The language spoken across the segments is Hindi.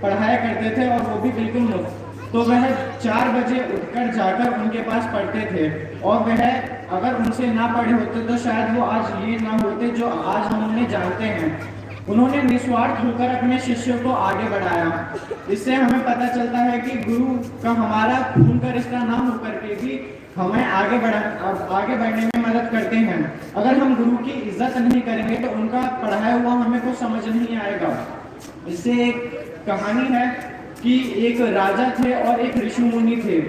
पढ़ाया करते थे और वो भी बिल्कुल मुफ्त। तो वह 4 बजे उठकर जाकर उनके पास पढ़ते थे और वह अगर उनसे ना पढ़े होते तो शायद वो आज ये ना होते जो आज हम उन्हें जानते हैं। उन्होंने निस्वार्थ होकर अपने शिष्यों को आगे बढ़ाया। इससे हमें पता चलता है कि गुरु का हमारा खून का रिश्ता ना होकर के भी हमें आगे बढ़ने में मदद करते हैं। अगर हम गुरु की इज्जत नहीं करेंगे तो उनका पढ़ाया हुआ हमें कुछ समझ नहीं आएगा। इससे एक कहानी है कि एक राजा थे और एक ऋषि मुनि थे।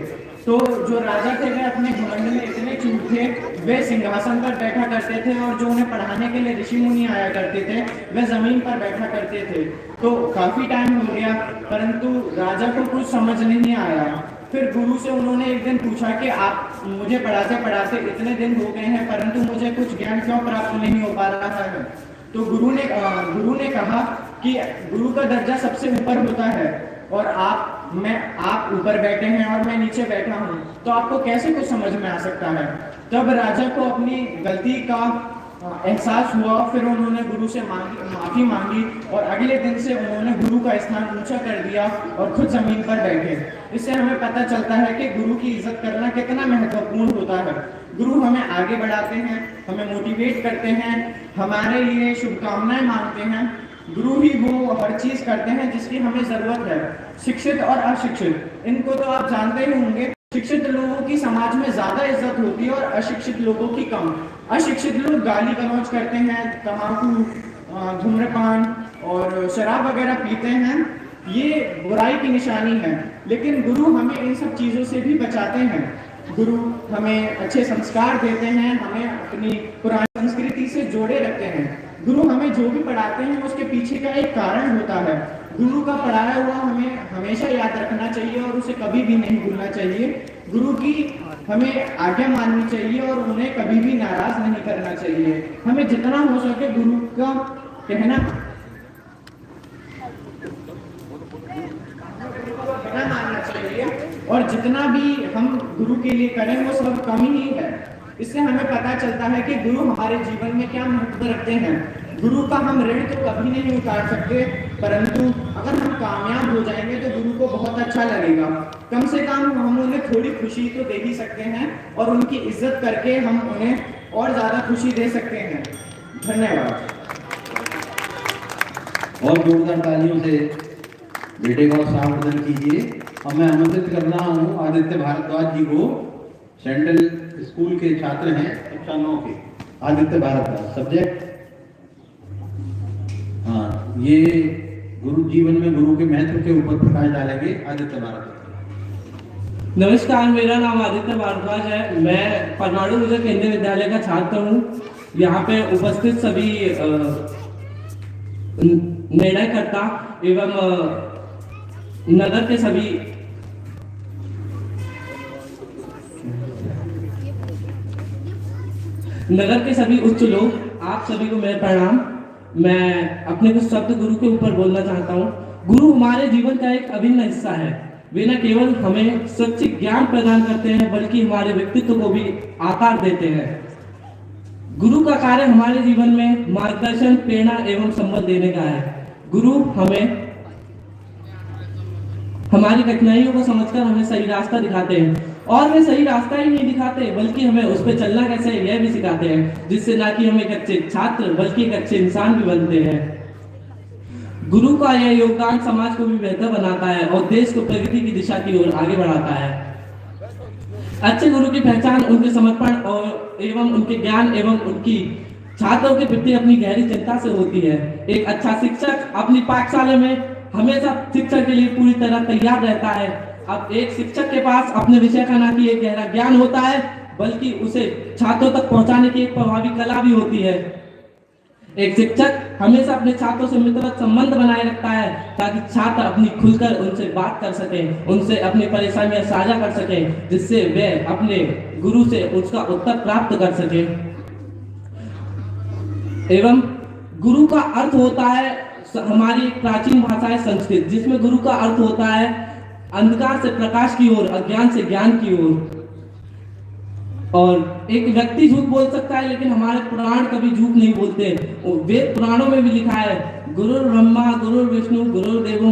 तो जो राजा थे वे अपने घमंड में इतने चूर थे, वे सिंहासन पर बैठा करते थे और जो उन्हें पढ़ाने के लिए ऋषि मुनि आया करते थे वे जमीन पर बैठा करते थे। तो काफी टाइम हो गया परंतु राजा को कुछ समझ नहीं आया। फिर गुरु से उन्होंने एक दिन पूछा कि आप मुझे पढ़ाते पढ़ाते इतने दिन हो गए हैं परंतु मुझे कुछ ज्ञान क्यों प्राप्त नहीं हो पा रहा है। तो गुरु ने कहा कि गुरु का दर्जा सबसे ऊपर होता है और आप ऊपर बैठे हैं और मैं नीचे बैठा हूँ, तो आपको कैसे कुछ समझ में आ सकता है। तब राजा को अपनी गलती का एहसास हुआ। फिर उन्होंने गुरु से माफी मांगी और अगले दिन से उन्होंने गुरु का स्थान ऊंचा कर दिया और खुद जमीन पर बैठे। इससे हमें पता चलता है कि गुरु की इज्जत करना कितना महत्वपूर्ण होता है। गुरु हमें आगे बढ़ाते हैं, हमें मोटिवेट करते हैं, हमारे लिए शुभकामनाएं मांगते हैं। गुरु ही वो हर चीज करते हैं जिसकी हमें जरूरत है। शिक्षित और अशिक्षित, इनको तो आप जानते ही होंगे। शिक्षित लोगों की समाज में ज्यादा इज्जत होती है और अशिक्षित लोगों की कम। अशिक्षित लोग गाली गलौज करते हैं, तम्बाकू, धूम्रपान और शराब वगैरह पीते हैं, ये बुराई की निशानी है। लेकिन गुरु हमें इन सब चीजों से भी बचाते हैं। गुरु हमें अच्छे संस्कार देते हैं, हमें अपनी पुरानी संस्कृति से जोड़े रखते हैं। गुरु हमें जो भी पढ़ाते हैं उसके पीछे का एक कारण होता है। गुरु का पढ़ाया हुआ हमें हमेशा याद रखना चाहिए और उसे कभी भी नहीं भूलना चाहिए। गुरु की हमें आज्ञा माननी चाहिए और उन्हें कभी भी नाराज नहीं करना चाहिए। हमें जितना हो सके गुरु का कहना मानना चाहिए और जितना भी हम गुरु के लिए करें वो सब कमी ही है। इससे हमें पता चलता है कि गुरु हमारे जीवन में क्या महत्व रखते हैं। गुरु का हम ऋण तो कभी नहीं उतार सकते परंतु अगर हम कामयाब हो जाएंगे तो गुरु को बहुत अच्छा लगेगा। कम से कम हम उन्हें थोड़ी खुशी तो दे ही सकते हैं और उनकी इज्जत करके हम उन्हें और ज्यादा खुशी दे सकते हैं। धन्यवाद। और जोरदार तालियों से बेटे का स्वागत कीजिए। अब मैं आमंत्रित कर रहा हूँ आदित्य भारद्वाज जी को। सेंट्रल स्कूल के छात्र हैं, कक्षा 9 के। आदित्य भारद्वाज सब्जेक्ट। हाँ, ये गुरु जीवन में गुरु के महत्व के ऊपर प्रकाश डालेंगे। आदित्य भारद्वाज। नमस्कार, मेरा नाम आदित्य भारद्वाज है। मैं परमाणु ऊर्जा केंद्रीय विद्यालय का छात्र हूँ। यहाँ पे उपस्थित सभी निर्णयकर्ता एवं नगर के सभी उच्च लोग, आप सभी को मेरा प्रणाम। मैं अपने कुछ शब्द गुरु के ऊपर बोलना चाहता हूँ। गुरु हमारे जीवन का एक अभिन्न हिस्सा है। वे न केवल हमें सच्ची ज्ञान प्रदान करते हैं बल्कि हमारे व्यक्तित्व को भी आकार देते हैं। गुरु का कार्य हमारे जीवन में मार्गदर्शन, प्रेरणा एवं संबल देने का है। गुरु हमें हमारी कठिनाइयों को समझकर हमें सही रास्ता दिखाते हैं और वे सही रास्ता ही नहीं दिखाते बल्कि हमें उस पर चलना कैसे है यह भी सिखाते हैं, जिससे ना कि हम एक अच्छे छात्र बल्कि एक अच्छे इंसान भी बनते हैं। गुरु का यह योगदान समाज को भी बेहतर बनाता है और देश को प्रगति की दिशा की ओर आगे बढ़ाता है। अच्छे गुरु की पहचान उनके समर्पण और एवं उनके ज्ञान एवं उनकी छात्रों के प्रति अपनी गहरी चिंता से होती है। एक अच्छा शिक्षक अपनी पाठशाला में हमेशा शिक्षा के लिए पूरी तरह तैयार रहता है। अब एक शिक्षक के पास अपने विषय का ना कि एक गहरा ज्ञान होता है बल्कि उसे छात्रों तक पहुंचाने की एक प्रभावी कला भी होती है। एक शिक्षक हमेशा अपने छात्रों से मित्रवत संबंध बनाए रखता है ताकि छात्र अपनी खुलकर उनसे बात कर सके, उनसे अपनी परेशानियां साझा कर सके, जिससे वे अपने गुरु से उसका उत्तर प्राप्त कर सके। एवं गुरु का अर्थ होता है, हमारी प्राचीन भाषा है संस्कृत, जिसमें गुरु का अर्थ होता है अंधकार से प्रकाश की ओर, अज्ञान से ज्ञान की ओर। और एक व्यक्ति झूठ बोल सकता है लेकिन हमारे पुराण कभी झूठ नहीं बोलते। वेद पुराणों में भी लिखा है, गुरु ब्रह्मा गुरु विष्णु गुरु देवो